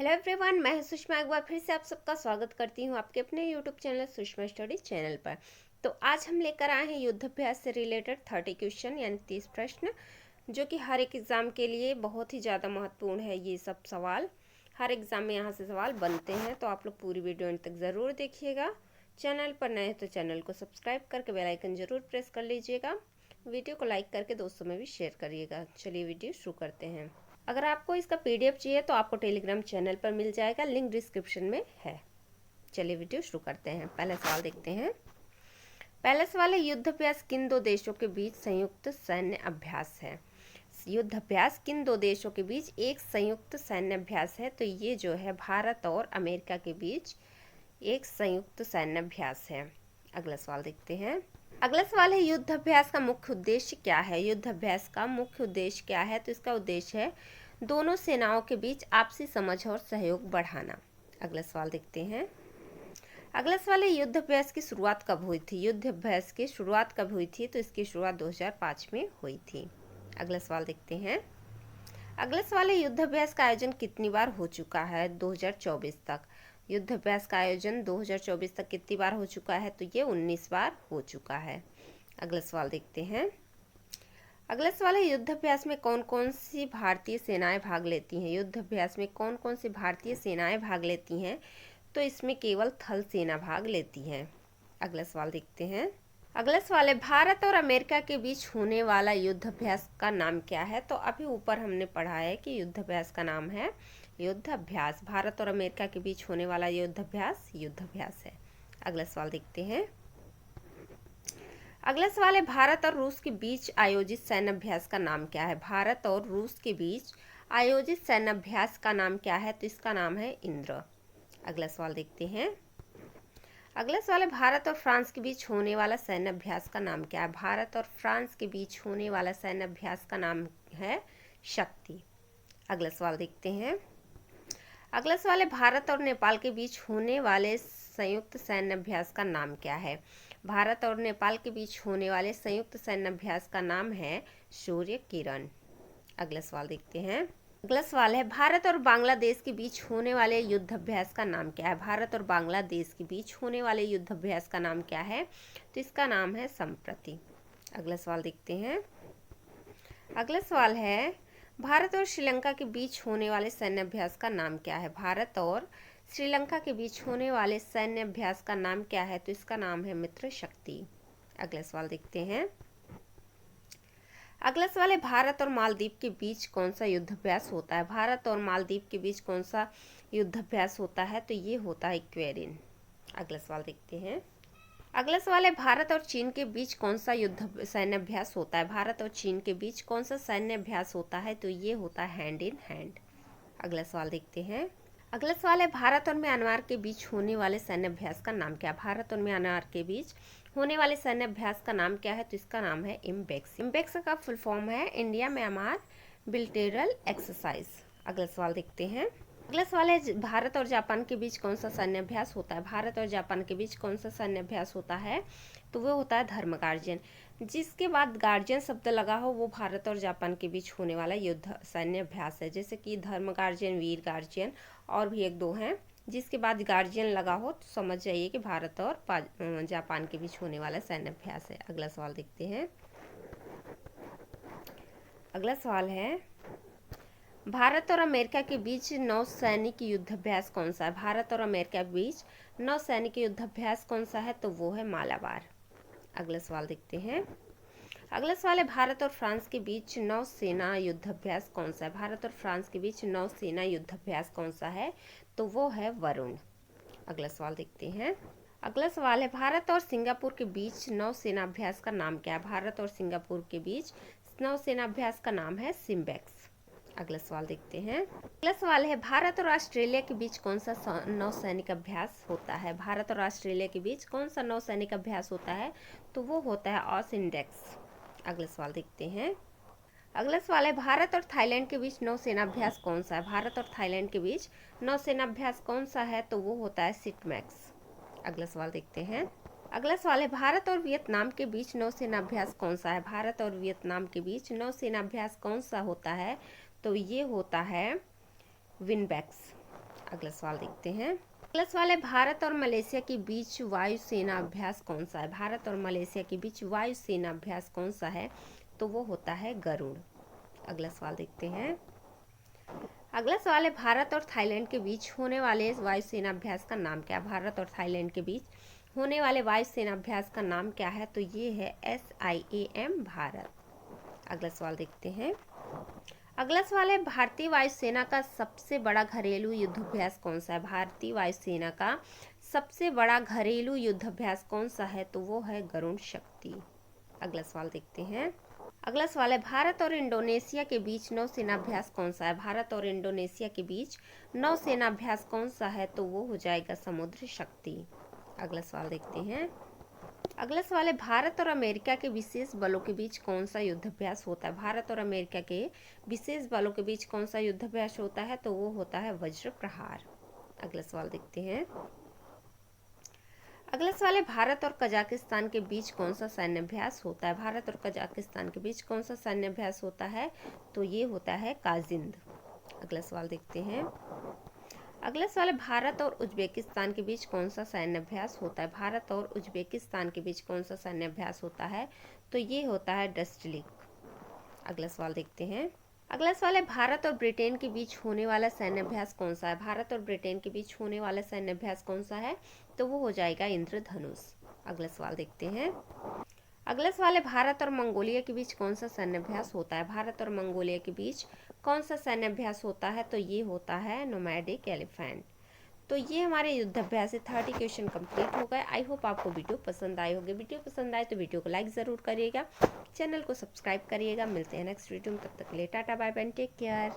Hello everyone, मैं हूं सुषमा। एक बार फिर से आप सबका स्वागत करती हूं आपके अपने YouTube channel Sushma study channel पर। तो आज हम लेकर आए हैं युद्धाभ्यास से रिलेटेड 30 क्वेश्चन यानी 30 प्रश्न, जो कि हर एक एग्ज़ाम के लिए बहुत ही ज़्यादा महत्वपूर्ण है। ये सब सवाल हर एग्ज़ाम में यहाँ से सवाल बनते हैं, तो आप लोग पूरी वीडियो अंत तक ज़रूर देखिएगा। चैनल पर नए हैं तो चैनल को सब्सक्राइब करके बेल आइकन ज़रूर प्रेस कर लीजिएगा। वीडियो को लाइक करके दोस्तों में भी शेयर करिएगा। चलिए वीडियो शुरू करते हैं। अगर आपको इसका पीडीएफ चाहिए तो आपको टेलीग्राम चैनल पर मिल जाएगा, लिंक डिस्क्रिप्शन में है। चलिए वीडियो शुरू करते हैं। पहला सवाल देखते हैं। पहला सवाल है, युद्ध अभ्यास किन दो देशों के बीच संयुक्त सैन्य अभ्यास है? युद्ध अभ्यास किन दो देशों के बीच एक संयुक्त सैन्य अभ्यास है? तो ये जो है भारत और अमेरिका के बीच एक संयुक्त सैन्य अभ्यास है। अगला सवाल देखते हैं। अगला सवाल है, युद्ध अभ्यास का मुख्य उद्देश्य क्या है? युद्ध अभ्यास का मुख्य उद्देश्य क्या है? तो इसका उद्देश्य है दोनों सेनाओं के बीच आपसी समझ और सहयोग बढ़ाना। अगला सवाल देखते हैं। अगला सवाल है, युद्ध अभ्यास की शुरुआत कब हुई थी? युद्ध अभ्यास की शुरुआत कब हुई थी? तो इसकी शुरुआत 2005 में हुई थी। अगला सवाल देखते हैं। अगला सवाल है, युद्ध अभ्यास का आयोजन कितनी बार हो चुका है 2024 तक? युद्ध अभ्यास का आयोजन 2024 तक कितनी बार हो चुका है? तो ये 19 बार हो चुका है। अगला सवाल देखते हैं। अगला सवाल है, युद्ध अभ्यास में कौन कौन सी भारतीय सेनाएं भाग लेती हैं? युद्ध अभ्यास में कौन कौन सी भारतीय सेनाएं भाग लेती हैं? तो इसमें केवल थल सेना भाग लेती है। अगला सवाल देखते हैं। अगला सवाल है, भारत और अमेरिका के बीच होने वाला युद्ध अभ्यास का नाम क्या है? तो अभी ऊपर हमने पढ़ा है कि युद्ध अभ्यास का नाम है युद्ध अभ्यास। भारत और अमेरिका के बीच होने वाला युद्ध अभ्यास है। अगला सवाल देखते हैं। अगला सवाल है, भारत और रूस के बीच आयोजित सैन्य अभ्यास का नाम क्या है? भारत और रूस के बीच आयोजित सैन्य अभ्यास का नाम क्या है? तो इसका नाम है इंद्र। अगला सवाल देखते हैं। अगला सवाल है, भारत और फ्रांस के बीच होने वाला सैन्य अभ्यास का नाम क्या है? भारत और फ्रांस के बीच होने वाला सैन्य अभ्यास का नाम है शक्ति। अगला सवाल देखते हैं। अगला सवाल है, भारत और नेपाल के बीच होने वाले संयुक्त सैन्य अभ्यास का नाम क्या है? भारत और नेपाल के बीच होने वाले संयुक्त सैन्य अभ्यास का नाम है सूर्य किरण। अगला सवाल देखते हैं। अगला सवाल है, भारत और बांग्लादेश के बीच होने वाले युद्ध अभ्यास का नाम क्या है? भारत और बांग्लादेश के बीच होने वाले युद्ध अभ्यास का नाम क्या है? तो इसका नाम है संप्रति। अगला सवाल देखते हैं। अगला सवाल है, भारत और श्रीलंका के बीच होने वाले सैन्य अभ्यास का नाम क्या है? भारत और श्रीलंका के बीच होने वाले सैन्य अभ्यास का नाम क्या है? तो इसका नाम है मित्र शक्ति। अगला सवाल देखते हैं। अगला सवाल है, भारत और मालदीव के बीच कौन सा युद्ध अभ्यास होता है? भारत और मालदीव के बीच कौन सा युद्ध अभ्यास होता है? तो ये होता है क्वेरिन। अगला सवाल देखते हैं। अगला सवाल है, भारत और चीन के बीच कौन सा युद्ध सैन्य अभ्यास होता है? भारत और चीन के बीच कौन सा सैन्य अभ्यास होता है? तो ये होता है हैंड इन हैंड। अगला सवाल देखते हैं। अगला सवाल है, भारत और म्यांमार के बीच होने वाले सैन्य अभ्यास का नाम क्या है? भारत और म्यांमार के बीच होने वाले सैन्य अभ्यास का नाम क्या है? तो इसका नाम है इम्बेक्स। इम्बेक्स का फुल फॉर्म है इंडिया म्यांमार बिलेटरल एक्सरसाइज। अगला सवाल देखते हैं। अगला सवाल है, भारत और जापान के बीच कौन सा सैन्य अभ्यास होता है? भारत और जापान के बीच कौन सा सैन्य अभ्यास होता है? तो वो होता है धर्म गार्जियन। जिसके बाद गार्जियन शब्द लगा हो वो भारत और जापान के बीच होने वाला युद्ध सैन्य अभ्यास है। जैसे कि धर्म गार्जियन, वीर गार्जियन और भी एक दो हैं। जिसके बाद गार्जियन लगा हो तो समझ जाइए कि भारत और जापान के बीच होने वाला सैन्य अभ्यास है। अगला सवाल देखते हैं। अगला सवाल है, भारत और अमेरिका के बीच नौसैनिक युद्धाभ्यास कौन सा है? भारत और अमेरिका के बीच नौसैनिक युद्धाभ्यास कौन सा है? तो वो है मालाबार। अगला सवाल देखते हैं। अगला सवाल है, भारत और फ्रांस के बीच नौसेना युद्धाभ्यास कौन सा है? भारत और फ्रांस के बीच नौसेना युद्धाभ्यास कौन सा है? तो वो है वरुण। अगला सवाल देखते हैं। अगला सवाल है, भारत और सिंगापुर के बीच नौसेना अभ्यास का नाम क्या है? भारत और सिंगापुर के बीच नौसेना अभ्यास का नाम है सिम्बेक्स। अगला सवाल देखते हैं। अगला सवाल है, भारत और ऑस्ट्रेलिया के बीच कौन सा नौसैनिक अभ्यास होता है? भारत और ऑस्ट्रेलिया के बीच कौन सा नौसैनिक अभ्यास होता है? तो वो होता है ऑस इंडेक्स। अगला सवाल देखते हैं। अगला सवाल है, भारत और थाईलैंड के बीच नौसेना अभ्यास कौन सा है? भारत और थाईलैंड के बीच नौसेना अभ्यास कौन सा है? तो वो होता है सिटमैक्स। अगला सवाल देखते हैं। अगला सवाल है, भारत और वियतनाम के बीच नौसेना अभ्यास कौन सा है? भारत और वियतनाम के बीच नौसेना अभ्यास कौन सा होता है? तो ये होता है विनबैक्स। अगला सवाल देखते हैं। अगला सवाल है, भारत और मलेशिया के बीच वायुसेना अभ्यास कौन सा है? भारत और मलेशिया के बीच वायुसेना अभ्यास कौन सा है? तो वो होता है गरुड़। अगला सवाल देखते हैं। अगला सवाल है, भारत और थाईलैंड के बीच होने वाले वायुसेना अभ्यास का नाम क्या है? भारत और थाईलैंड के बीच होने वाले वायुसेना अभ्यास का नाम क्या है? तो ये है SIAM भारत। अगला सवाल देखते हैं। अगला सवाल है, भारतीय वायुसेना का सबसे बड़ा घरेलू युद्धाभ्यास कौन सा है? भारतीय वायुसेना का सबसे बड़ा घरेलू युद्धाभ्यास कौन सा है? तो वो है गरुड़ शक्ति। अगला सवाल देखते हैं। अगला सवाल है, भारत और इंडोनेशिया के बीच नौसेना अभ्यास कौन सा है? भारत और इंडोनेशिया के बीच नौसेना अभ्यास कौन सा है? तो वो हो जाएगा समुद्र शक्ति। अगला सवाल देखते हैं। अगला सवाल है, भारत और अमेरिका के विशेष बलों के बीच कौन सा युद्धाभ्यास होता है? भारत और अमेरिका के विशेष बलों के बीच कौन सा युद्धाभ्यास होता है? तो वो होता है वज्र प्रहार। अगला सवाल देखते हैं। अगला सवाल है, भारत और कजाकिस्तान के बीच कौन सा सैन्य अभ्यास होता है? भारत और कजाकिस्तान के बीच कौन सा सैन्य अभ्यास होता है? तो ये होता है काजिंद। अगला सवाल देखते हैं। अगला सवाल है, भारत और उज्बेकिस्तान के बीच कौन सा सैन्य अभ्यास होता है? भारत और उज्बेकिस्तान के बीच कौन सा सैन्य अभ्यास होता है? तो ये होता है डस्टलिक। अगला सवाल देखते हैं। अगला सवाल है, भारत और ब्रिटेन के बीच होने वाला सैन्य अभ्यास कौन सा है? भारत और ब्रिटेन के बीच होने वाला सैन्य अभ्यास कौन सा है? तो वो हो जाएगा इंद्रधनुष। अगला सवाल देखते हैं। अगला सवाल है, भारत और मंगोलिया के बीच कौन सा सैन्य अभ्यास होता है? भारत और मंगोलिया के बीच कौन सा सैन्य अभ्यास होता है? तो ये होता है नोमैडिक एलिफेंट। तो ये हमारे युद्धाभ्यास से 30 क्वेश्चन कंप्लीट हो गए। आई होप आपको वीडियो पसंद आए होंगे। वीडियो पसंद आए तो वीडियो को लाइक ज़रूर करिएगा, चैनल को सब्सक्राइब करिएगा। मिलते हैं नेक्स्ट वीडियो में, तब तक के लिए tata bye bye, take care.